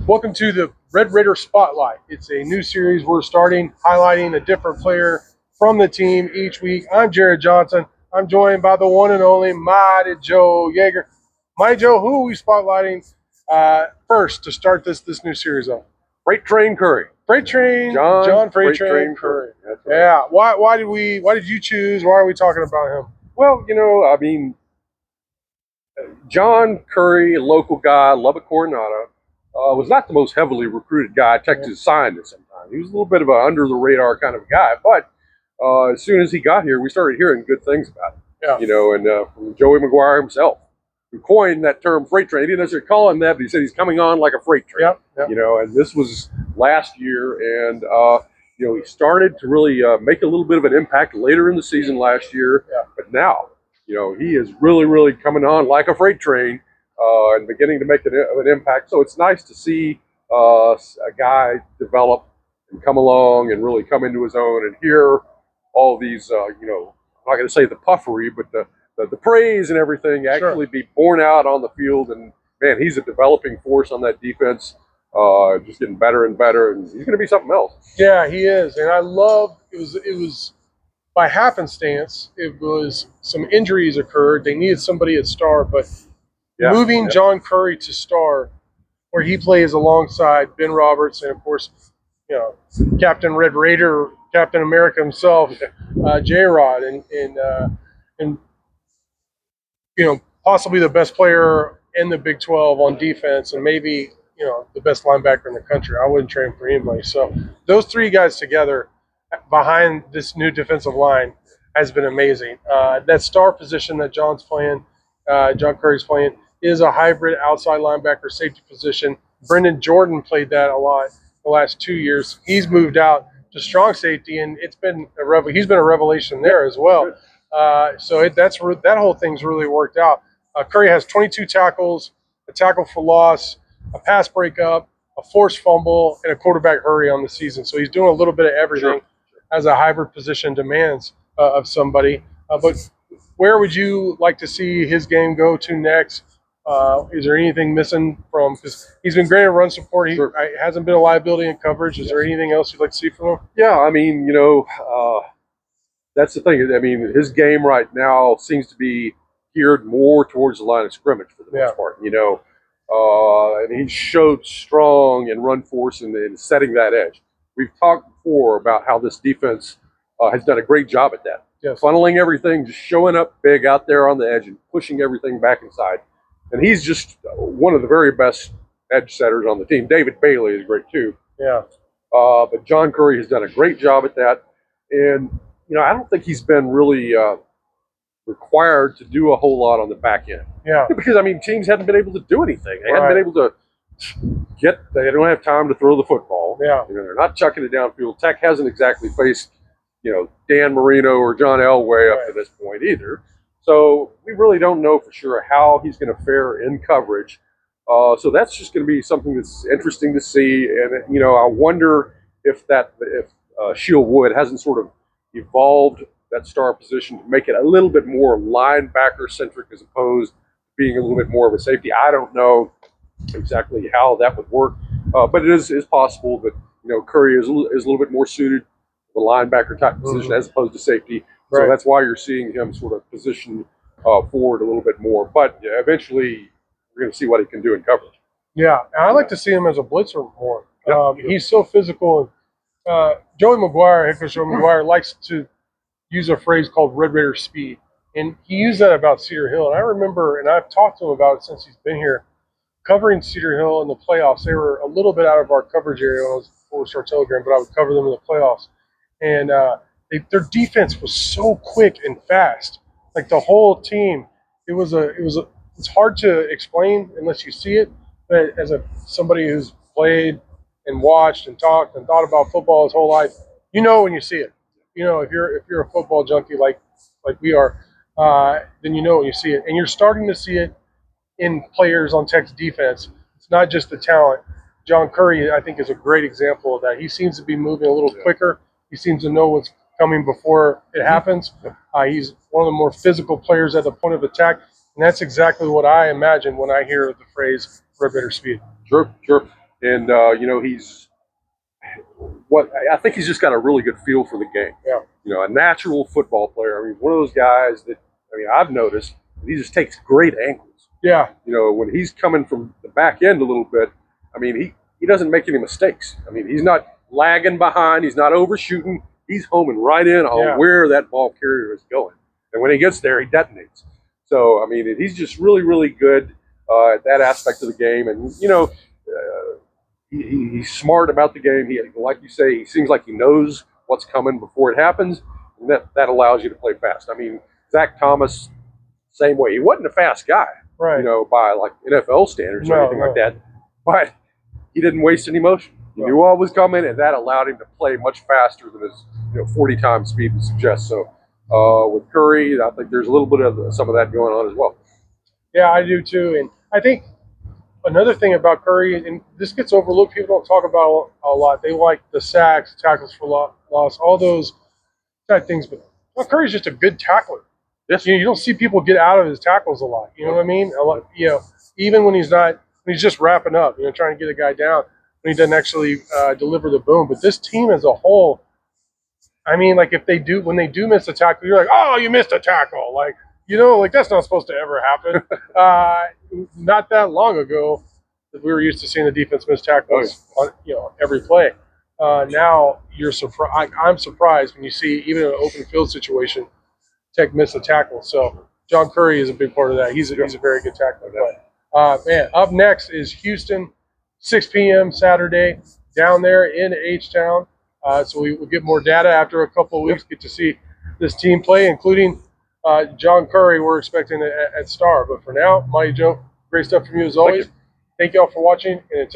Welcome to the Red Raider Spotlight. It's a new series we're starting, highlighting a different player from the team each week. I'm Jared Johnson. I'm joined by the one and only Mighty Joe Yeager. Mighty Joe, who are we spotlighting first to start this new series on? Freight Train Curry. Freight Train, John Freight Train Curry. That's right. Yeah. Why did you choose? Why are we talking about him? Well, John Curry, a local guy, Lubbock, Coronado, was not the most heavily recruited guy. Texas signed at some time. He was a little bit of an under-the-radar kind of guy, but as soon as he got here, we started hearing good things about him. Yeah. And from Joey McGuire himself, who coined that term freight train. He didn't necessarily call him that, but he said he's coming on like a freight train. Yep. And this was last year, and he started to really make a little bit of an impact later in the season last year. Yeah. But now, he is really coming on like a freight train and beginning to make an impact. So it's nice to see a guy develop and come along and really come into his own and hear all these, I'm not going to say the puffery, but the praise and everything actually be borne out on the field. And man, he's a developing force on that defense, just getting better and better, and he's going to be something else. Yeah, he is, and I love it was by happenstance. It was some injuries occurred. They needed somebody at star, but moving John Curry to star, where he plays alongside Ben Roberts and of course, Captain Red Raider, Captain America himself, J-Rod, and possibly the best player in the Big 12 on defense, and maybe the best linebacker in the country. I wouldn't trade him for anybody. So those three guys together behind this new defensive line has been amazing. That star position that John Curry's playing, is a hybrid outside linebacker safety position. Brendan Jordan played that a lot the last 2 years. He's moved out to strong safety, and he's been a revelation there as well. So that whole thing's really worked out. Curry has 22 tackles, a tackle for loss, a pass breakup, a forced fumble, and a quarterback hurry on the season. So he's doing a little bit of everything as a hybrid position demands of somebody. But where would you like to see his game go to next? Is there anything missing from, because he's been great at run support. He hasn't been a liability in coverage. Is there anything else you'd like to see from him? Yeah, that's the thing. His game right now seems to be geared more towards the line of scrimmage for the most part. And he showed strong in run force and setting that edge. We've talked before about how this defense has done a great job at that. Yes. Funneling everything, just showing up big out there on the edge and pushing everything back inside. And he's just one of the very best edge setters on the team. David Bailey is great too. Yeah. But John Curry has done a great job at that. And, I don't think he's been really required to do a whole lot on the back end. Yeah. Because, teams hadn't been able to do anything. They hadn't been able to they don't have time to throw the football. Yeah. They're not chucking it downfield. Tech hasn't exactly faced, Dan Marino or John Elway up to this point either. So we really don't know for sure how he's going to fare in coverage. So that's just going to be something that's interesting to see. And, I wonder if Shield Wood hasn't sort of evolved that star position to make it a little bit more linebacker-centric as opposed to being a little bit more of a safety. I don't know exactly how that would work, but it is possible that, Curry is a little bit more suited to the linebacker-type position as opposed to safety. So that's why you're seeing him sort of position forward a little bit more. But eventually, we're going to see what he can do in coverage. Yeah, and I like to see him as a blitzer more. He's so physical. Joey McGuire, head coach Joey McGuire, likes to use a phrase called Red Raider speed. And he used that about Cedar Hill. And I remember, and I've talked to him about it since he's been here, covering Cedar Hill in the playoffs. They were a little bit out of our coverage area when I was before Star Telegram, but I would cover them in the playoffs. And their defense was so quick and fast. Like the whole team, it's hard to explain unless you see it. But as somebody who's played and watched and talked and thought about football his whole life, when you see it. If you're a football junkie like we are, then when you see it. And you're starting to see it in players on Tech's defense. It's not just the talent. John Curry, I think, is a great example of that. He seems to be moving a little quicker. He seems to know what's coming before it happens. He's one of the more physical players at the point of attack, and that's exactly what I imagine when I hear the phrase Red Raider speed. Sure. And he's I think he's just got a really good feel for the game. Yeah. A natural football player. I mean, one of those guys that I've noticed he just takes great angles. Yeah. When he's coming from the back end a little bit, he doesn't make any mistakes. He's not lagging behind. He's not overshooting. He's homing right in on where that ball carrier is going. And when he gets there, he detonates. So, he's just really, really good at that aspect of the game. And, he's smart about the game. Like you say, he seems like he knows what's coming before it happens. And that allows you to play fast. Zach Thomas, same way. He wasn't a fast guy, right? By like NFL standards or anything like that. But he didn't waste any motion. He knew what was coming, and that allowed him to play much faster than his 40 times speed would suggest. So with Curry, I think there's a little bit of some of that going on as well. Yeah, I do too. And I think another thing about Curry, and this gets overlooked, people don't talk about a lot. They like the sacks, tackles for loss, all those type things. But Curry's just a good tackler. Yes. You don't see people get out of his tackles a lot. You know what I mean? A lot. Even when he's just wrapping up, trying to get a guy down, when he doesn't actually deliver the boom. But this team as a whole, like when they do miss a tackle, you're like, oh, you missed a tackle. Like that's not supposed to ever happen. Not that long ago, we were used to seeing the defense miss tackles on every play. Now you're surprised. I'm surprised when you see even an open field situation, Tech miss a tackle. So John Curry is a big part of that. He's a very good tackler. But up next is Houston, 6 p.m. Saturday down there in H-Town. So we will get more data after a couple of weeks. Get to see this team play, including John Curry. We're expecting at star. But for now, Mighty Joe, great stuff from you as always. Thank you all for watching, and until next time.